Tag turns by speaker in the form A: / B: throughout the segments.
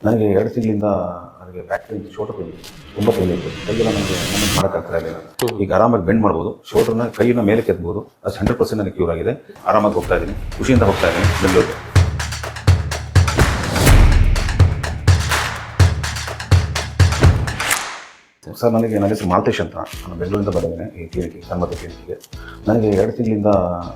A: ನನಗೆ 2 ತಿಂಗಳಿಂದ ನನಗೆ ಬ್ಯಾಕ್ ಪೇನ್, ಶೋಲ್ಡರ್ ಪೇನ್ ತುಂಬ ಪೇನ್ ಇತ್ತು. ಕೈಯೆಲ್ಲ ನನಗೆ ಮೂವ್ಮೆಂಟ್ ಮಾಡೋಕ್ಕಾಗ್ತಾ ಇರಲಿಲ್ಲ. ಈಗ ಆರಾಮಾಗಿ ಬೆಂಡ್ ಮಾಡ್ಬೋದು, ಶೋಲ್ಡರ್ನ ಕೈನ ಮೇಲೆ ಕೆತ್ಬೋದು. ಅದು 100% ನನಗೆ ಕ್ಯೂರ್ ಆಗಿದೆ. ಆರಾಮಾಗಿ ಹೋಗ್ತಾ ಇದ್ದೀನಿ, ಖುಷಿಯಿಂದ ಹೋಗ್ತಾ ಇದ್ದೀನಿ ಬೆಂಗಳೂರಿಗೆ. ಸರ್, ನನ್ನ ಹೆಸರು ಮಾಲ್ತೇಶ್ ಅಂತ. ನಾನು ಬೆಂಗಳೂರಿಂದ ಬಂದಿದ್ದೇನೆ ಈ ಕ್ಲಿನಿಕ್ಗೆ, ಸನ್ಮತಿ ಕ್ಲಿನಿಕ್ಗೆ. ನನಗೆ 2 ತಿಂಗಳಿಂದ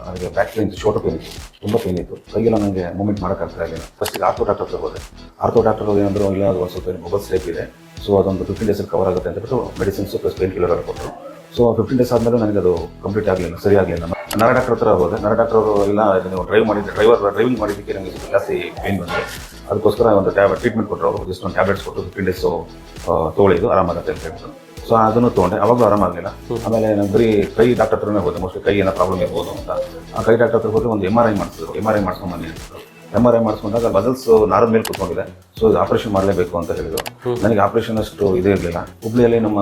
A: ನನಗೆ ಬ್ಯಾಕ್ ಪೇನ್, ಶೋಲ್ಡರ್ ಪೇನ್ ಇತ್ತು, ತುಂಬ ಪೇನ್ ಇತ್ತು. ಕೈಯೆಲ್ಲ ನನಗೆ ಮೂವ್ಮೆಂಟ್ ಮಾಡೋಕ್ಕಾಗ್ತಾ ಇರಲಿಲ್ಲ. ಫಸ್ಟಿಗೆ ಆರ್ಥೋ ಡಾಕ್ಟರ್ ಹತ್ರ ಹೋದೆ. ಆರ್ಥೋ ಡಾಕ್ಟರ್ ಏನಂದ್ರು, ಇಲ್ಲ ಅದು ಒಂದು ಸ್ವಲ್ಪ ಮೊಬೈಲ್ ಸ್ಟೇಪ್ ಇದೆ, ಸೊ ಅದೊಂದು 15 ಡೇಸಲ್ಲಿ ಕವರ್ ಆಗುತ್ತೆ ಅಂತ ಬಿಟ್ಟು ಮೆಡಿಸಿನ್ಸು ಪ್ಲಸ್ ಪೇನ್ ಕಿಲ್ಲರ್ ಎಲ್ಲ ಕೊಟ್ಟರು. ಸೊ 15 ಡೇಸ್ ಆದಮೇಲೆ ನನಗೆ ಅದು ಕಂಪ್ಲೀಟ್ ಆಗಲಿಲ್ಲ, ಸರಿ ಆಗಲಿಲ್ಲ. ನರ ಡಾಕ್ಟರ್ ಹತ್ರ ಹೋದೆ. ನರ ಡಾಕ್ಟರ್ ಅವರು, ಇಲ್ಲ ನೀವು ಡ್ರೈವಿಂಗ್ ಮಾಡಿದ್ದಕ್ಕೆ ನನಗೆ ಸ್ವಲ್ಪ ಜಾಸ್ತಿ ಪೇನ್ ಬಂದಿದೆ, ಅದಕ್ಕೋಸ್ಕರ ಒಂದು ಟ್ರೀಟ್ಮೆಂಟ್ ಕೊಟ್ಟರು. ಅವರು ಜಸ್ಟ್ ಒಂದು ಟ್ಯಾಬ್ಲೆಟ್ಸ್ ಕೊಟ್ಟು 15 ಡೇಸು ತೊಗೊಳ್ಳಿದ್ದು ಆರಾಮಾಗುತ್ತೆ ಅಂತ ಹೇಳ್ಬಿಟ್ಟು. ಸೊ ಅದನ್ನು ತೊಗೊಂಡೆ, ಅವಾಗಲೂ ಆರಾಮಾಗಲಿಲ್ಲ. ಆಮೇಲೆ ನಾನು ಬರೀ ಕೈ ಡಾಕ್ಟರ್ ಹತ್ರನೇ ಹೋದೆ, ಮೋಸ್ಟ್ಲಿ ಕೈ ಏನೋ ಪ್ರಾಬ್ಲಮ್ ಇರ್ಬೋದು ಅಂತ. ಆ ಕೈ ಡಾಕ್ಟರ್ ಹತ್ರ ಹೋದ್ರೆ ಒಂದು MRI ಮಾಡಿಸಿದ್ರು. MRI ಮಾಡಿಸ್ಕೊಂಬನ್ನಿ ಅಂತ. MRI ಮಾಡಿಸ್ಕೊಂಡಾಗ ಮಸಲ್ಸ್ ನಾರದ ಮೇಲೆ ಕೂತ್ಕೊಂಡಿದೆ, ಸೊ ಇದು ಆಪರೇಷನ್ ಮಾಡಲೇಬೇಕು ಅಂತ ಹೇಳಿದ್ರು. ನನಗೆ ಆಪರೇಷನ್ ಅಷ್ಟು ಇದೇ ಇರಲಿಲ್ಲ. ಹುಬ್ಳಿಯಲ್ಲಿ ನಮ್ಮ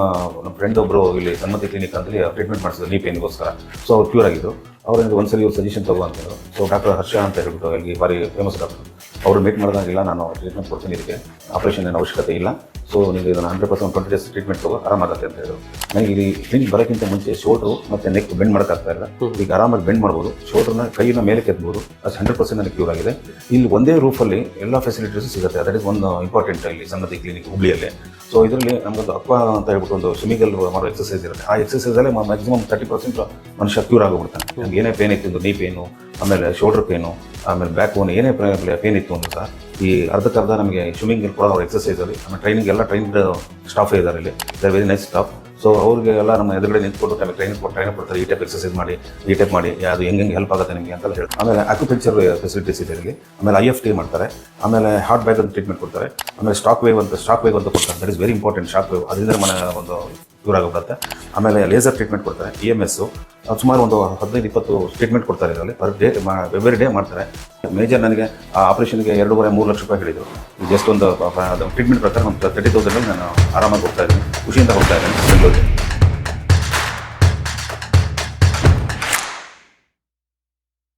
A: ಫ್ರೆಂಡ್ ಒಬ್ಬರು ಇಲ್ಲಿ ಸನ್ಮತಿ ಕ್ಲಿನಿಕ್ ಅಂತೇಳಿ ಟ್ರೀಟ್ಮೆಂಟ್ ಮಾಡಿಸಿದ್ರು ನೀ ಪೇನ್ಗೋಸ್ಕರ. ಸೊ ಅವ್ರು ಕ್ಯೂರ್ ಆಗಿದ್ದು. ಅವರಿಂದ ಒಂದ್ಸಲಿ ಇವ್ರು ಸಜೆಷನ್ ತಗೋ ಅಂತಂದರು. ಸೊ ಡಾಕ್ಟರ್ ಹರ್ಷ ಅಂತ ಹೇಳ್ಬಿಟ್ಟು ಇಲ್ಲಿ ಭಾರಿ ಫೇಮಸ್ ಡಾಕ್ಟರ್, ಅವರು ಮೀಟ್ ಮಾಡಿದಾಗಿಲ್ಲ, ನಾನು ಟ್ರೀಟ್ಮೆಂಟ್ ಕೊಡ್ತೀನಿ, ಇದಕ್ಕೆ ಆಪರೇಷನ್ ಏನು ಅವಶ್ಯಕತೆ ಇಲ್ಲ, ಸೊ ನೀವು ಇದನ್ನು 100% 20 ಡೇಸ್ ಟ್ರೀಟ್ಮೆಂಟ್ ತಗೋ, ಆರಾಮಾಗುತ್ತೆ ಅಂತ ಹೇಳಿದ್ರು. ನನಗೆ ಇಲ್ಲಿ ಕ್ಲಿನಿಕ್ ಬರೋಕ್ಕಿಂತ ಮುಂಚೆ ಶೋಲ್ಡ್ರು ಮತ್ತು ನೆಕ್ ಬೆಂಡ್ ಮಾಡೋಕ್ಕಾಗ್ತಾ ಇಲ್ಲ. ಈಗ ಆರಾಮಾಗಿ ಬೆಂಡ್ ಮಾಡ್ಬೋದು, ಶೋಲ್ಡ್ರನ್ನ ಕೈನ ಮೇಲೆ ಕೆತ್ಬೋದು. ಅದು 100% ನನಗೆ ಕ್ಯೂರ್ ಆಗಿದೆ. ಇಲ್ಲಿ ಒಂದೇ ರೂಫಲ್ಲಿ ಎಲ್ಲ ಫೆಸಿಲಿಟೀಸು ಸಿಗುತ್ತೆ. ದಟ್ ಇಸ್ ಒಂದು ಇಂಪಾರ್ಟೆಂಟ್ ಇಲ್ಲಿ ಸನ್ಮತಿ ಕ್ಲಿನಿಕ್ ಹುಬ್ಳಿಯಲ್ಲಿ. ಸೊ ಇದರಲ್ಲಿ ನಮಗೊಂದು ಅಕ್ವಾ ಅಂತ ಹೇಳ್ಬಿಟ್ಟು ಒಂದು ಸ್ವಿಮ್ಮಿಂಗಲ್ ಮಾಡೋ ಎಕ್ಸಸೈಸ್ ಇರುತ್ತೆ. ಆ ಎಕ್ಸಸೈಸಲ್ಲೇ ಮ್ಯಾಕ್ಸಿಮಮ್ 30% ಮನುಷ್ಯ ಕ್ಯೂರ್ ಆಗೋಗ್ಬಿಡ್ತಾನೆ. ನಮ್ಗೆ ಏನೇ ಪೇನ್ ಇತ್ತು, ನೀ ಪೇನು, ಆಮೇಲೆ ಶೋಲ್ಡರ್ ಪೇನು, ಆಮೇಲೆ ಬ್ಯಾಕ್ ಬೋನ್, ಏನೇ ಪೇನ್ ಇತ್ತು ಅಂದ್ರೆ ಸಹ ಈ ಅರ್ಧಕ್ಕರ್ಧ ನಮಗೆ ಸ್ವಿಮ್ಮಿಂಗ್ ಕೊಡೋ ಅವ್ರ ಎಕ್ಸಸೈಸಲ್ಲಿ, ಆಮೇಲೆ ಟ್ರೈನಿಂಗ್ ಎಲ್ಲ ಟ್ರೈನ್ಡ್ ಸ್ಟಾಫೇ ಇದ್ದಾರೆ ಇಲ್ಲಿ. They very nice staff. So ಅವ್ರಿಗೆ ಎಲ್ಲ ನಮ್ಮ ಎದುರುಗಡೆ ನಿಂತ್ಕೊಂಡು ಟ್ರೈನಿಂಗ್ ಕೊಡ್ತಾರೆ, ಈ ಟೈಪ್ ಎಕ್ಸಸೈಸ್ ಮಾಡಿ, ಈ ಟೈಪ್ ಮಾಡಿ, ಅದು ಹೆಂಗೆ ಹೆಲ್ಪ್ ಆಗುತ್ತೆ ನಿಮಗೆ ಅಂತ ಹೇಳಿ. ಆಮೇಲೆ ಅಕ್ಯುಪಂಕ್ಚರ್ ಫೆಸಿಲಿಟೀಸ್ ಇದೆ ಇಲ್ಲಿ. ಆಮೇಲೆ IFT ಮಾಡ್ತಾರೆ. ಆಮೇಲೆ ಹಾರ್ಟ್ ಬ್ಯಾಗ್ ಅಂತ ಟ್ರೀಟ್ಮೆಂಟ್ ಕೊಡ್ತಾರೆ. ಆಮೇಲೆ ಸ್ಟಾಕ್ ವೇವ್ ಅಂತ ಕೊಡ್ತಾರೆ. That is very important. Shock wave ಅದರಿಂದ ಮನೆ ಒಂದು ಕ್ಯೂರ್ ಆಗಿಬಿಡುತ್ತೆ. ಆಮೇಲೆ ಲೇಸರ್ ಟ್ರೀಟ್ಮೆಂಟ್ ಕೊಡ್ತಾರೆ, EMS. ಸುಮಾರು ಒಂದು 15-20 ಟ್ರೀಟ್ಮೆಂಟ್ ಕೊಡ್ತಾರೆ ಇದರಲ್ಲಿ. ಪರ್ ಡೇ, ಎವ್ರಿ ಡೇ ಮಾಡ್ತಾರೆ. ಮೇಜರ್ ನನಗೆ ಆ ಆಪರೇಷನ್ಗೆ 2.5-3 ಲಕ್ಷ ರೂಪಾಯಿ ಹೇಳಿದರು. ಜಸ್ಟ್ ಒಂದು ಟ್ರೀಟ್ಮೆಂಟ್ ಪ್ರಕಾರ ಒಂದು 30,000 ನಾನು ಆರಾಮಾಗಿ ಹೋಗ್ತಾ ಇದ್ದೀನಿ, ಖುಷಿಯಿಂದ ಹೋಗ್ತಾ ಇದ್ದೀನಿ ಬೆಂಗಳೂರಿಗೆ.